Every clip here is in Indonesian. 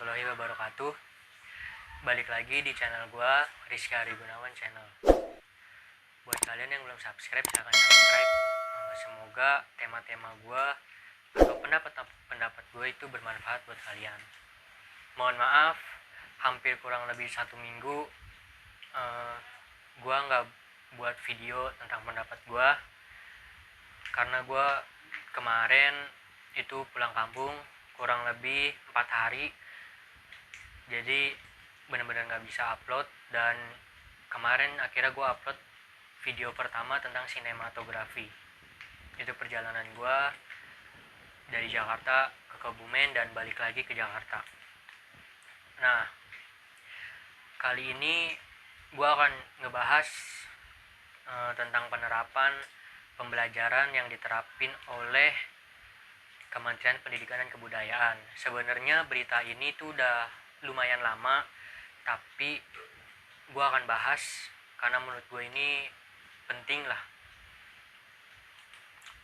warahmatullahi wabarakatuh. Balik lagi di channel gua, Rizky Ari Gunawan Channel. Buat kalian yang belum subscribe, silahkan subscribe. Semoga tema-tema gua atau pendapat gue itu bermanfaat buat kalian. Mohon maaf, hampir kurang lebih 1 minggu gua nggak buat video tentang pendapat gua karena gua kemarin itu pulang kampung kurang lebih 4 hari, jadi benar-benar nggak bisa upload. Dan kemarin akhirnya gue upload video pertama tentang sinematografi. Itu perjalanan gue dari Jakarta ke Kebumen dan balik lagi ke Jakarta. Nah, kali ini gue akan ngebahas tentang penerapan pembelajaran yang diterapin oleh Kementerian Pendidikan dan Kebudayaan. Sebenarnya berita ini tuh udah lumayan lama, tapi gue akan bahas karena menurut gue ini penting lah.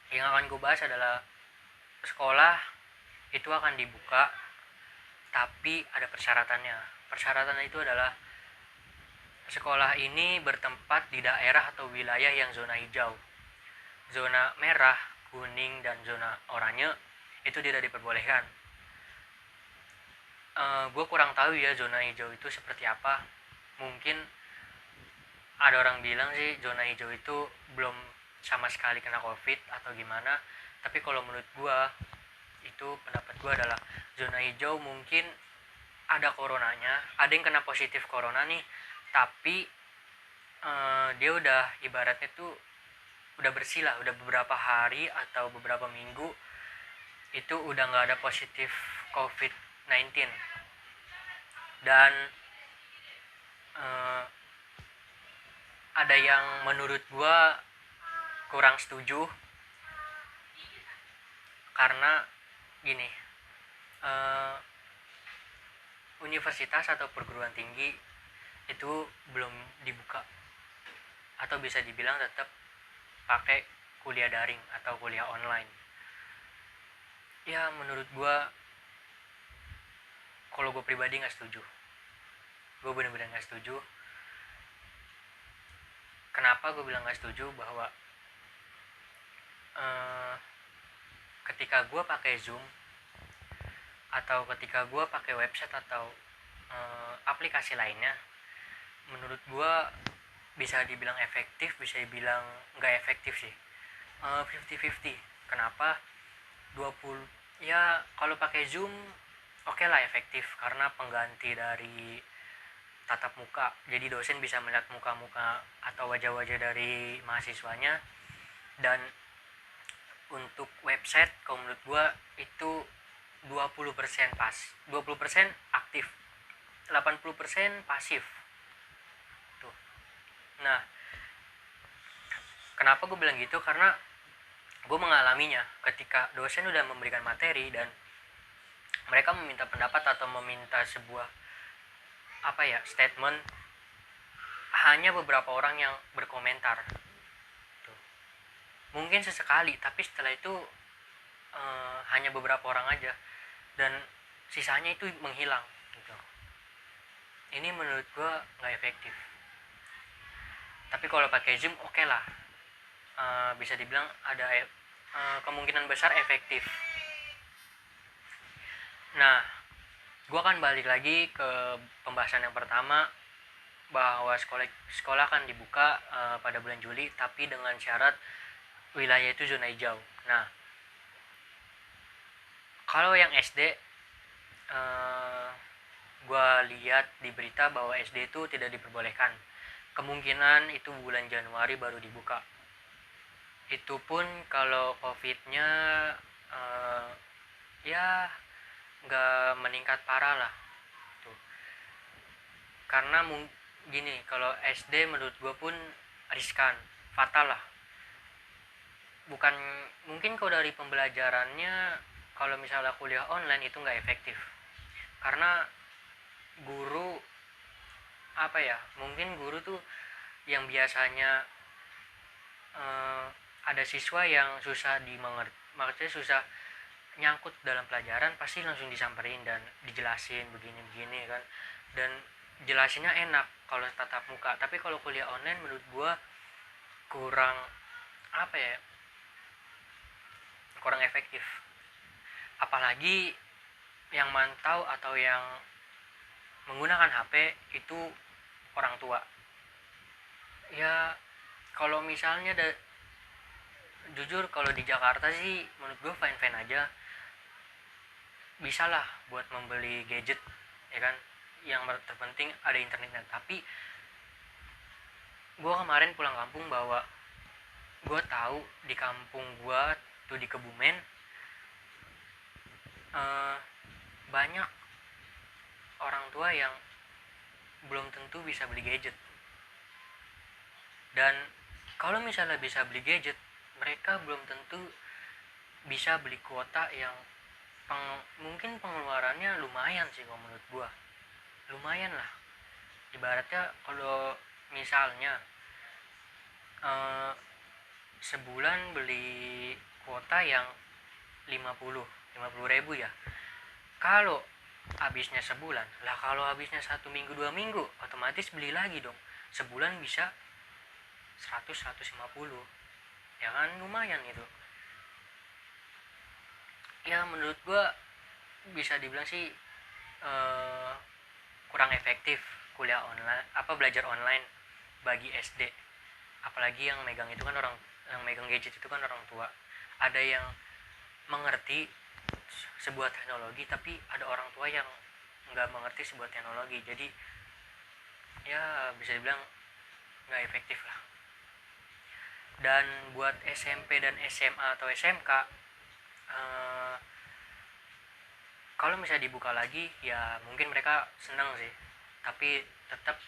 Yang akan gue bahas adalah sekolah itu akan dibuka, tapi ada persyaratannya. Persyaratan itu adalah sekolah ini bertempat di daerah atau wilayah yang zona hijau. Zona merah, kuning, dan zona oranye itu tidak diperbolehkan. Gue kurang tahu ya zona hijau itu seperti apa. Mungkin ada orang bilang sih zona hijau itu belum sama sekali kena covid atau gimana. Tapi kalau menurut gue, itu pendapat gue adalah zona hijau mungkin ada coronanya, ada yang kena positif corona nih, tapi dia udah ibaratnya tuh udah bersih lah, udah beberapa hari atau beberapa minggu itu udah nggak ada positif COVID-19. Dan ada yang menurut gua kurang setuju karena gini, universitas atau perguruan tinggi itu belum dibuka, atau bisa dibilang tetap pakai kuliah daring atau kuliah online. Ya menurut gue, kalau gue pribadi nggak setuju. Gue bener-bener nggak setuju. Kenapa gue bilang nggak setuju? Bahwa ketika gue pakai Zoom atau ketika gue pakai website atau aplikasi lainnya, menurut gue bisa dibilang efektif, bisa dibilang nggak efektif sih. 50-50. Kenapa? 20 ya, kalau pakai Zoom oke lah efektif karena pengganti dari tatap muka, jadi dosen bisa melihat muka-muka atau wajah-wajah dari mahasiswanya. Dan untuk website kalau menurut gue itu 20% 20% aktif, 80% pasif tuh. Nah, kenapa gue bilang gitu? Karena gue mengalaminya ketika dosen udah memberikan materi dan mereka meminta pendapat atau meminta sebuah statement, hanya beberapa orang yang berkomentar tuh. Mungkin sesekali, tapi setelah itu hanya beberapa orang aja dan sisanya itu menghilang gitu. Ini menurut gue nggak efektif. Tapi kalau pakai Zoom oke lah, bisa dibilang ada kemungkinan besar efektif. Nah, gue akan balik lagi ke pembahasan yang pertama, bahwa sekolah akan dibuka pada bulan Juli, tapi dengan syarat wilayah itu zona hijau. Nah, kalau yang SD, gue lihat di berita bahwa SD itu tidak diperbolehkan. Kemungkinan itu bulan Januari baru dibuka. Itu pun kalau COVID-nya ya nggak meningkat parah lah tuh. Karena gini, kalau SD menurut gue pun riskan, fatal lah. Bukan, mungkin kalau dari pembelajarannya, kalau misalnya kuliah online itu nggak efektif karena guru mungkin guru tuh yang biasanya ada siswa yang susah dimengerti, maksudnya susah nyangkut dalam pelajaran pasti langsung disamperin dan dijelasin begini-begini kan, dan jelasinnya enak kalau tatap muka. Tapi kalau kuliah online menurut gua kurang apa ya, kurang efektif. Apalagi yang mantau atau yang menggunakan HP itu orang tua. Ya kalau misalnya jujur kalau di Jakarta sih menurut gue fine fine aja, bisa lah buat membeli gadget ya kan, yang terpenting ada internetnya. Tapi gue kemarin pulang kampung bahwa gue tahu di kampung gue tuh di Kebumen banyak orang tua yang belum tentu bisa beli gadget. Dan kalau misalnya bisa beli gadget, mereka belum tentu bisa beli kuota yang mungkin pengeluarannya lumayan sih kalau menurut gua. Lumayan lah. Ibaratnya kalau misalnya sebulan beli kuota yang 50 ribu ya. Kalau habisnya sebulan, lah kalau habisnya 1 minggu 2 minggu, otomatis beli lagi dong. Sebulan bisa 100-150, ya kan, lumayan itu. Ya menurut gua bisa dibilang sih kurang efektif kuliah online, belajar online bagi SD. Apalagi yang megang itu kan yang megang gadget itu kan orang tua. Ada yang mengerti sebuah teknologi, tapi ada orang tua yang nggak mengerti sebuah teknologi. Jadi ya bisa dibilang nggak efektif lah. Dan buat SMP dan SMA atau SMK, kalau misalnya dibuka lagi ya mungkin mereka senang sih, tapi tetap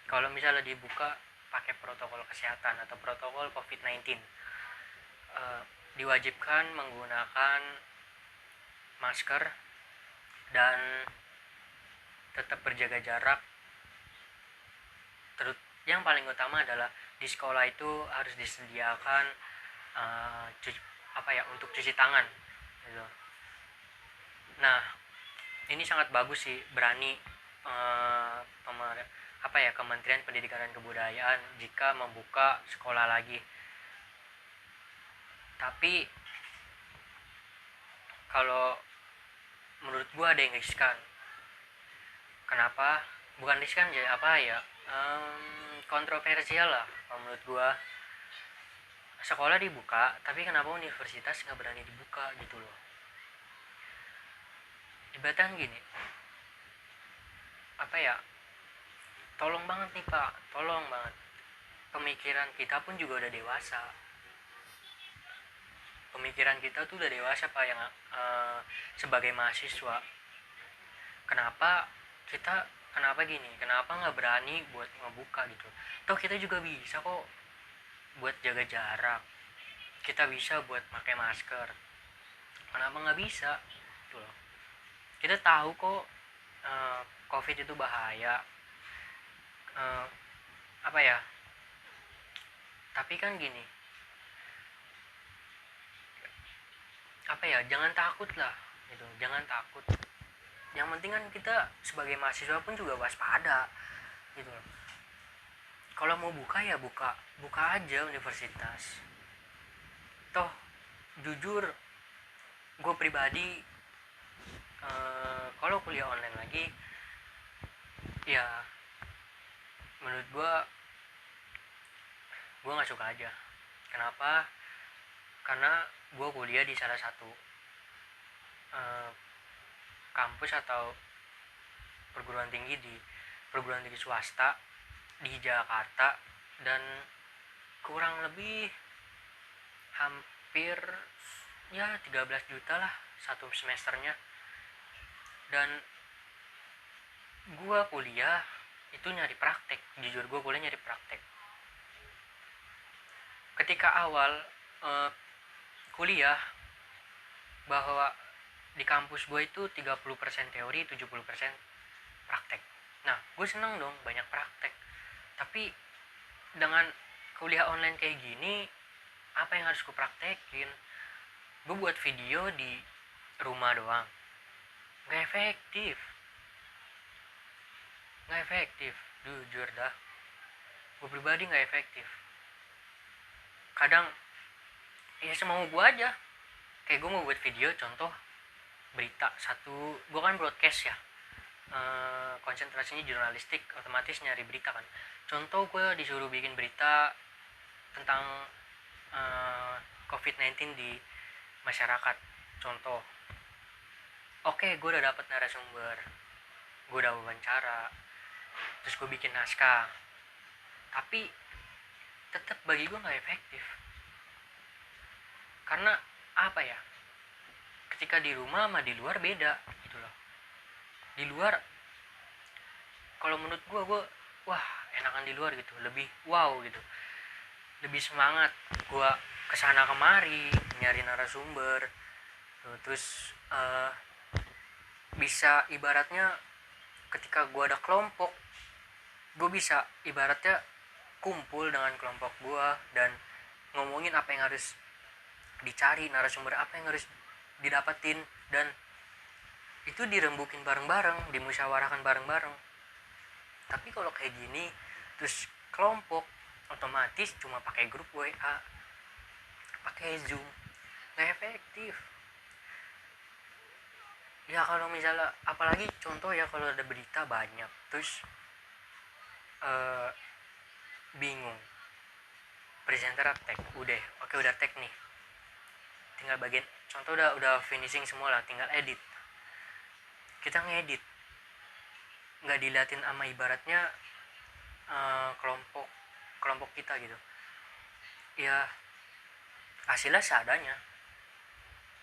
kalau misalnya dibuka pakai protokol kesehatan atau protokol COVID-19, diwajibkan menggunakan masker dan tetap berjaga jarak. Terus yang paling utama adalah di sekolah itu harus disediakan untuk cuci tangan gitu. Nah ini sangat bagus sih, berani Kementerian Pendidikan dan Kebudayaan jika membuka sekolah lagi. Tapi kalau menurut gua ada yang riskan. Kenapa? Bukan riskan ya, kontroversial lah kalau menurut gua. Sekolah dibuka, tapi kenapa universitas nggak berani dibuka gitu loh. Ibaratnya gini, tolong banget nih Pak, tolong banget. Pemikiran kita pun juga udah dewasa. Pemikiran kita tuh udah dewasa Pak, yang sebagai mahasiswa. Kenapa nggak berani buat ngebuka gitu? Toh kita juga bisa kok buat jaga jarak. Kita bisa buat pakai masker. Kenapa nggak bisa? Gitu loh. Kita tahu kok COVID itu bahaya. Tapi kan gini, jangan takut lah gitu, jangan takut. Yang penting kan kita sebagai mahasiswa pun juga waspada gitu. Kalau mau buka ya buka aja universitas. Toh jujur gue pribadi kalau kuliah online lagi ya menurut gue nggak suka aja. Kenapa? Karena gue kuliah di salah satu kampus atau perguruan tinggi swasta di Jakarta, dan kurang lebih hampir ya 13 juta lah satu semesternya. Dan gue kuliah itu nyari praktek. Jujur gue kuliah nyari praktek. Ketika awal kuliah bahwa di kampus gue itu 30% teori, 70% praktek. Nah gue seneng dong banyak praktek. Tapi dengan kuliah online kayak gini, apa yang harus gue praktekin? Gue buat video di rumah doang. Nggak efektif, nggak efektif, jujur dah, gue pribadi nggak efektif. Kadang ya semau gue aja, kayak gue mau buat video contoh berita satu, gue kan broadcast ya, konsentrasinya jurnalistik, otomatis nyari berita kan. Contoh gue disuruh bikin berita tentang eh, COVID-19 di masyarakat, contoh. Oke, gue udah dapet narasumber, gue udah wawancara, terus gue bikin naskah, tapi tetap bagi gue nggak efektif. Karena apa ya, ketika di rumah sama di luar beda gitu loh. Di luar, kalau menurut gue wah enakan di luar gitu, lebih wow gitu, lebih semangat gue kesana kemari nyari narasumber. Terus bisa ibaratnya ketika gue ada kelompok, gue bisa ibaratnya kumpul dengan kelompok gue dan ngomongin apa yang harus dicari, narasumber apa yang harus didapatin, dan itu dirembukin bareng-bareng, dimusyawarahkan bareng-bareng. Tapi kalau kayak gini terus kelompok, otomatis cuma pakai grup WA, pakai Zoom, nggak efektif. Ya kalau misalnya apalagi contoh ya, kalau ada berita banyak terus bingung, presenter tag udah tag nih, tinggal bagian contoh udah finishing semua lah, tinggal edit. Kita ngedit nggak diliatin sama ibaratnya kelompok kita gitu ya, hasilnya seadanya.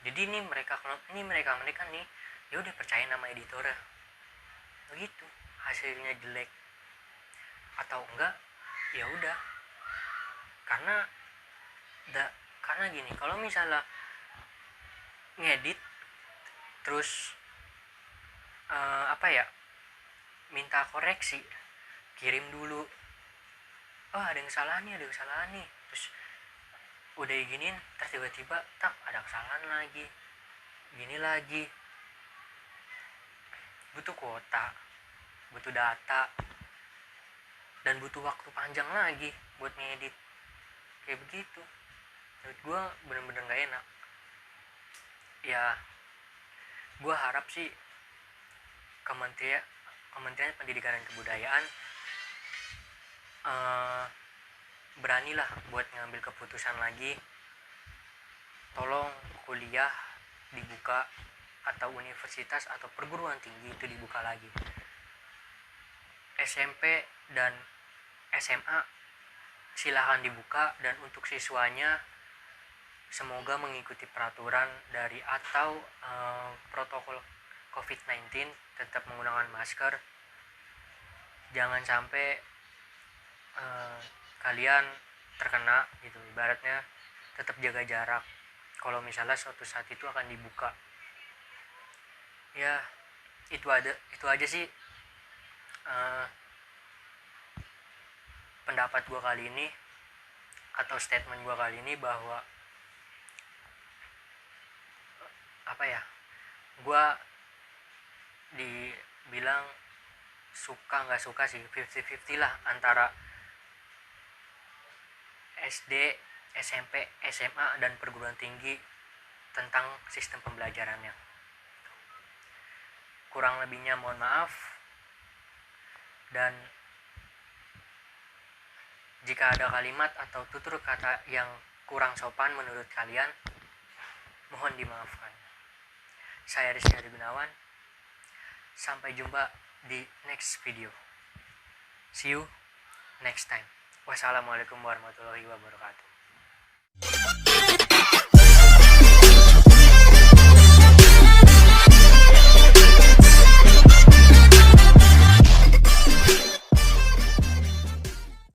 Jadi ini mereka nih ya udah percaya nama editornya, begitu. Hasilnya jelek atau enggak ya udah, karena karena gini, kalau misalnya ngedit terus minta koreksi, kirim dulu, ada yang salah nih, terus udah giniin, terus tiba-tiba ada kesalahan lagi, gini lagi. Butuh kuota, butuh data, dan butuh waktu panjang lagi buat ngedit kayak begitu. Menurut gue bener-bener gak enak ya. Gue harap sih Kementerian Pendidikan dan Kebudayaan beranilah buat ngambil keputusan lagi. Tolong kuliah dibuka, atau universitas atau perguruan tinggi itu dibuka lagi. SMP dan SMA silahkan dibuka, dan untuk siswanya semoga mengikuti peraturan dari atau protokol COVID-19, tetap menggunakan masker. Jangan sampai kalian terkena gitu, ibaratnya tetap jaga jarak kalau misalnya suatu saat itu akan dibuka. Ya itu aja sih pendapat gue kali ini, atau statement gue kali ini, bahwa gue dibilang suka nggak suka sih, 50-50 lah antara SD, SMP, SMA, dan perguruan tinggi tentang sistem pembelajarannya. Kurang lebihnya mohon maaf, dan jika ada kalimat atau tutur kata yang kurang sopan menurut kalian, mohon dimaafkan. Saya Rizky Hadi Gunawan, sampai jumpa di next video. See you next time. Wassalamualaikum warahmatullahi wabarakatuh.